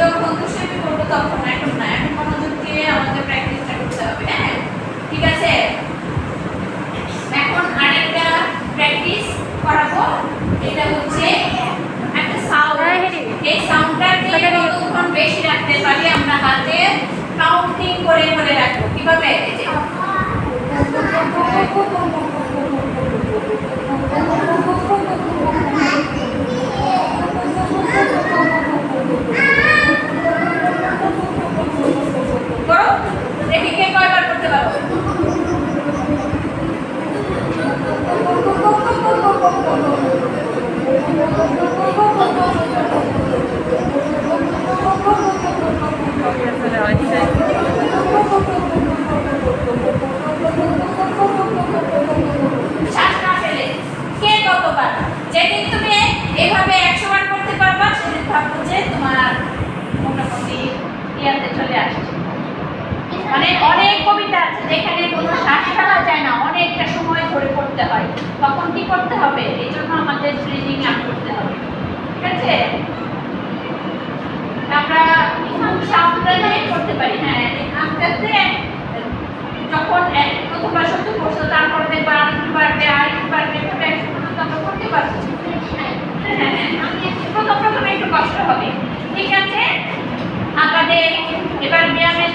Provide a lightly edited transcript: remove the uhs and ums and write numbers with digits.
যখন দুষ্টামি করবো তখন, এখন না। এখন মনোযোগ দিয়ে আমাদের প্র্যাকটিসটা করতে হবে। হ্যাঁ, ঠিক আছে। এখন আরেকটা প্র্যাকটিস করাবো। এটা হচ্ছে একটা সাউন্ড। এই সাউন্ডটাকে কতক্ষণ বেশি রাখতে পারি আমরা হাতে কাউন্টিং করে করে রাখবো। কিভাবে? এই যে করো, দেখি কে কয়বার করতে পারো। শ্বাস না ফেলে কে কতবার। যেদিন তুমি এভাবে 100 বার করতে পারবা সেদিন ভাববো যে তোমার মোটামুটি ইয়াতে চলে আসছে। মানে অনেক কবিতা আছে যেখানে কোনো শ্বাস ফেলা যায় না, অনেকটা সময় ধরে পড়তে হয়। তখন কি করতে হবে? এই জন্য আমাদের ব্রিদিং আপ করতে হবে। ঠিক আছে, আমরা সাউন্ডটা নিয়ে করতে পারি। হ্যাঁ, আস্তে আস্তে যখন প্রথমবার সহ্য করছো তারপর দেখবা আরেকটু বাড়বে, আরেকটু বাড়বে, এভাবে একশো পর্যন্ত আমরা করতে পারছি। হ্যাঁ, প্রথমে একটু কষ্ট হবে। ঠিক আছে, আমাদের এবার ব্যায়ামের